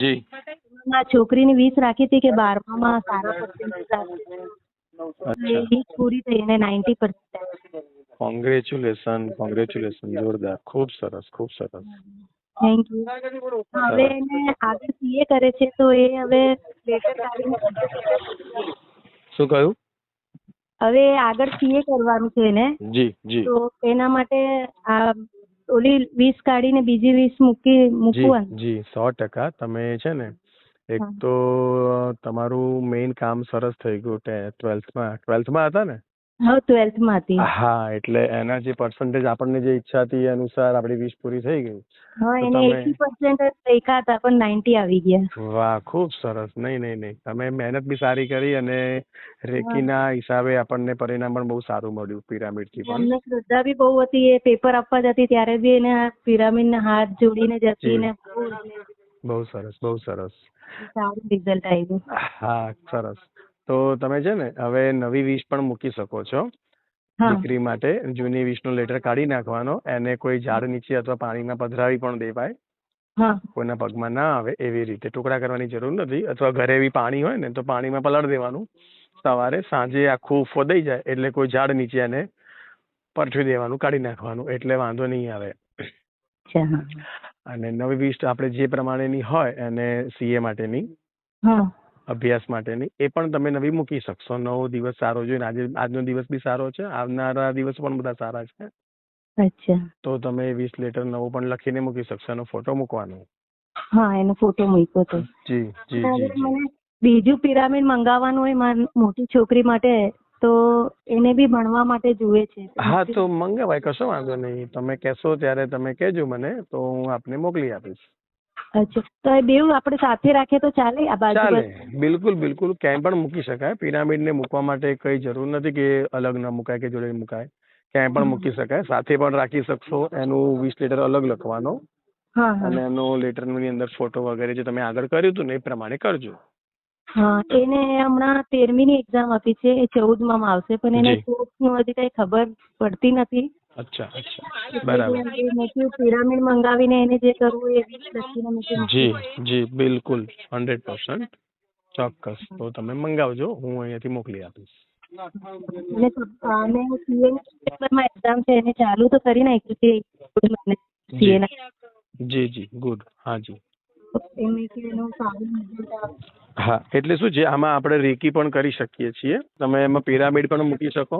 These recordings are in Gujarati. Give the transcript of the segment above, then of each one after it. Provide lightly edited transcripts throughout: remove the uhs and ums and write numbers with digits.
જી મારા છોકરીની 20 રાખી હતી કે 12માં સારા પર્સન્ટેજ આવશે. અચ્છા 20 પૂરી થઈ અને 90%. કોંગ્રેચ્યુલેશન જોરદાર, ખૂબ સરસ ખૂબ સરસ. Thank you. હવે એને આગળ સીએ કરે છે તો એ હવે લેટર કાઢીને શું કહ્યું? હવે આગળ સીએ કરવાનું છે એને, જી જી તો એના માટે આ ઓલી 20 કાઢીને બીજી 20 મૂકવાનું. જી 100%. તમે છે ને એક તો તમારું મેઇન કામ સરસ થઈ ગયું. 12th માં હતા ને? હા 12th હતી. હા, એટલે એના જે પર્સન્ટેજ આપણને જે ઈચ્છા હતી એ અનુસાર આપણી 20 પૂરી થઈ ગઈ. હા તો એને તમે 80% જ લખ્યા હતા પણ 90 આવી ગયા. વાહ, ખૂબ સરસ. નહીં, તમે મહેનત બી સારી કરી અને રેકીના હિસાબે આપણને પરિણામ પણ બહુ સારું મળ્યું પિરામિડથી પણ. એમને શ્રદ્ધા બી બહુ હતી. એ પેપર આપવા જતી ત્યારે બી એને પિરામિડના હાથ જોડીને જતી ને બહુ સરસ બહુ સરસ. સારું રિઝલ્ટ આવ્યું. હા સરસ. તો તમે છે ને હવે નવી 20 પણ મૂકી શકો છો દીકરી માટે. જૂની 20 નો લેટર કાઢી નાખવાનો, એને કોઈ ઝાડ નીચે અથવા પાણીમાં પધરાવી પણ દેવાય. કોઈના પગમાં ના આવે એવી રીતે ટુકડા કરવાની જરૂર નથી. અથવા ઘરે બી પાણી હોય ને તો પાણીમાં પલાળી દેવાનું. સવારે સાંજે આખું ફોદાઈ જાય એટલે કોઈ ઝાડ નીચે એને પરફી દેવાનું, કાઢી નાખવાનું, એટલે વાંધો નહીં આવે. અને નવી 20 આપણે જે પ્રમાણેની હોય એને સીએ માટેની અભ્યાસ માટેની એ પણ તમે નવી મૂકી શકશો. નવો દિવસ સારો જોઈને, આજનો દિવસ બી સારો છે, આવનારા દિવસ પણ બધા સારા છે. અચ્છા. તો તમે 20 લેટર નવો પણ લખીને મૂકી શકશો. એનો ફોટો મૂકવાનો. હા એનો ફોટો મૂક્યો તો. જી જી જી જી. મને બીજું પિરામિડ મંગાવવાનું હોય મારી મોટી છોકરી માટે, તો એને બી ભણવા માટે જોઈએ છે. હા તો મંગાવાય, કશો વાંધો નહીં. તમે કહેશો ત્યારે તમે કહેજો મને, તો હું આપને મોકલી આપીશ. અચ્છા, તો એ બેઉ આપણે સાથે રાખીએ તો ચાલે? આ બાજુ ચાલે, બિલકુલ બિલકુલ. ક્યાંય પણ મૂકી શકાય. પિરામિડ ને મૂકવા માટે કઈ જરૂર નથી કે અલગ ન મુકાય કે જોડે મુકાય. ક્યાંય પણ મૂકી શકાય. સાથે પણ રાખી શકશો. એનું 20 લેટર અલગ લખવાનો અને એનો લેટર ની અંદર ફોટો વગેરે જે તમે આગળ કર્યું હતું ને એ પ્રમાણે કરજો. હા, એને હમણાં 13મી એક્ઝામ આપી છે. એ 14માં આવશે, પણ એને કોર્સનું હજી કઈ ખબર પડતી નથી. અચ્છા અચ્છા, બરાબર. પિરામિડ મંગાવીને એને જે કરવું એ લખીને. જી જી બિલકુલ 100%. ચોક્કસ. તો તમે મંગાવજો, હું અહીંયાથી મોકલી આપીશ. અને એક્ઝામ છે એને ચાલુ તો કરી નાખ્યું છે. જી જી ગુડ. હા જી. હા, એટલે શું છે, આમાં આપણે રેકી પણ કરી શકીએ છીએ. તમે એમાં પિરામિડ પણ મૂકી શકો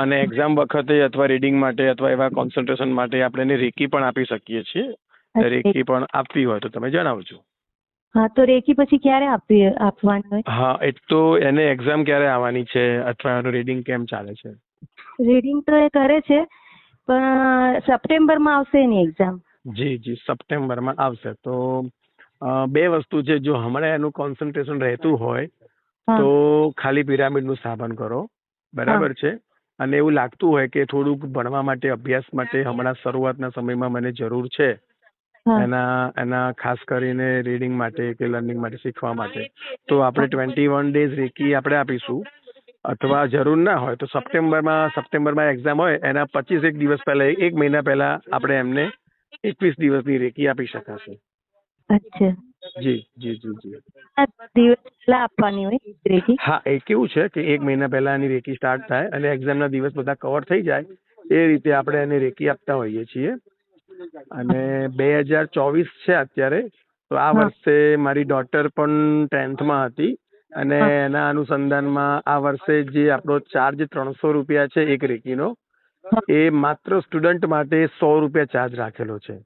અને એક્ઝામ વખતે અથવા રીડિંગ માટે અથવા એવા કોન્સન્ટ્રેશન માટે આપણે એને રેકી પણ આપી શકીએ છીએ. રેકી પણ આપવી હોય તો તમે જણાવજો. હા, તો રેકી પછી ક્યારે આપવાની હોય? હા, એ તો એને એક્ઝામ ક્યારે આવવાની છે અથવા એનું રીડિંગ કેમ ચાલે છે? રીડિંગ તો એ કરે છે, પણ સપ્ટેમ્બરમાં આવશે એની એક્ઝામ. જી જી સપ્ટેમ્બરમાં આવશે. તો બે વસ્તુ છે. જો હમણાં એનું કોન્સન્ટ્રેશન રહેતું હોય તો ખાલી પિરામિડનું સ્થાપન કરો, બરાબર છે. અને એવું લાગતું હોય કે થોડુંક ભણવા માટે, અભ્યાસ માટે હમણાં શરૂઆતના સમયમાં મને જરૂર છે એના ખાસ કરીને રીડિંગ માટે કે લર્નિંગ માટે, શીખવા માટે, તો આપણે 21 ડેઝ રેકી આપણે આપીશું. અથવા જરૂર ના હોય તો સપ્ટેમ્બરમાં એક્ઝામ હોય એના 25 દિવસ પહેલા, 1 મહિના પહેલા આપણે એમને 21 દિવસની રેકી આપી શકાશે. અચ્છા. જી જી જી જી. દિવસ પહેલા આપવાની હોય રેકી? હા, એ કેવું છે કે 1 મહિના પહેલા એની રેકી સ્ટાર્ટ થાય અને એક્ઝામના દિવસ બધા કવર થઈ જાય એ રીતે આપણે એને રેકી આપતા હોઈએ છીએ. અને 2024 છે અત્યારે, તો આ વર્ષે મારી ડોટર પણ 10thમાં હતી અને એના અનુસંધાનમાં આ વર્ષે જે આપણો ચાર્જ 300 રૂપિયા છે એક રેકીનો, એ માત્ર સ્ટુડન્ટ માટે 100 રૂપિયા ચાર્જ રાખેલો છે.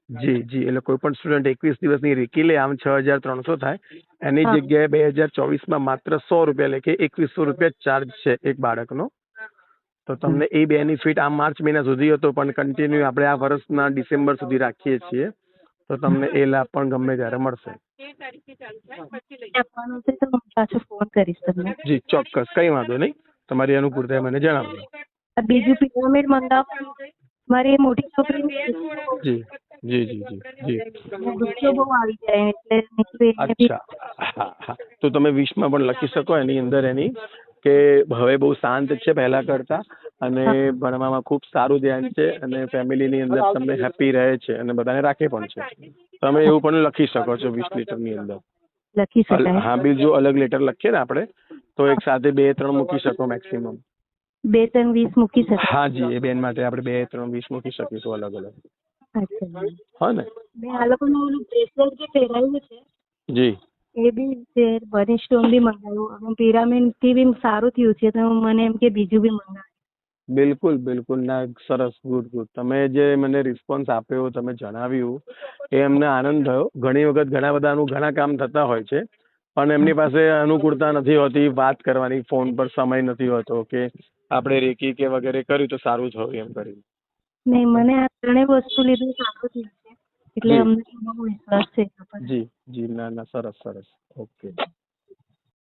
જી જી. એટલે કોઈ પણ સ્ટુડન્ટ 21 દિવસની રેકી લે, આમ 6300 થાય. એની જગ્યાએ 2024માં માત્ર 100 રૂપિયા લેખે 2100 રૂપિયા ચાર્જ છે એક બાળકનો. તો તમને એ બેનિફિટ આ માર્ચ મહિના સુધી હતો, પણ કન્ટિન્યુ આપણે આ વર્ષના ડિસેમ્બર સુધી રાખીએ છીએ. તો તમને એ લાભ પણ ગમે ત્યારે મળશે. જી ચોક્કસ, કઈ વાંધો નહીં. તમારી અનુકૂળતા મને જણાવજો. બીજું પિરામિડ મંગાવવાનું મારી મોટી છોકરી. જી જી જી જી જી. બહુ આવી જાય એટલે. અચ્છા. હા હા, તો તમે 20માં પણ લખી શકો એની અંદર એની કે હવે બહુ શાંત છે પહેલા કરતા અને ભણવામાં ખૂબ સારું ધ્યાન છે અને ફેમિલીની અંદર તમને હેપી રહે છે અને બધાને રાખે પણ છે. તમે એવું પણ લખી શકો છો 20 લીટરની અંદર. લખી શકાય? હા, બીજું અલગ લીટર લખીએ ને આપણે તો એક સાથે 2-3 મૂકી શકો મેક્સિમમ. 2-3 20 મૂકી શકાય? હા જી, એ બેન માટે આપણે 2-3 20 મૂકી શકીશું અલગ અલગ. અચ્છા. હા ને? મેં આ લોકોને ઓલું બ્રેસલેટ જે પહેરાવ્યું છે જી. એ બી છે, બની સ્ટોન બી મંગાવ્યું, અને પિરામિડ થી બી સારું થયું છે, તો મને એમ કે બીજું બી મંગાવે. બિલકુલ બિલકુલ, ના સરસ, ગુડ ગુડ. તમે જે મને રિસ્પોન્સ આપ્યો, તમે જણાવ્યું એ અમને આનંદ થયો. ઘણી વખત ઘણા બધાનું ઘણા કામ થતા હોય છે પણ એમની પાસે અનુકૂળતા નથી હોતી વાત કરવાની, ફોન પર સમય નથી હોતો કે આપણે રેકી કે વગેરે કર્યું તો સારું થયું એમ કરી. નહીં, મને આ ત્રણેય વસ્તુ લીધું સારું થયું છે, એટલે જી અમને બહુ વિશ્વાસ છે એના પર. જી જી, ના ના, સરસ સરસ, ઓકે.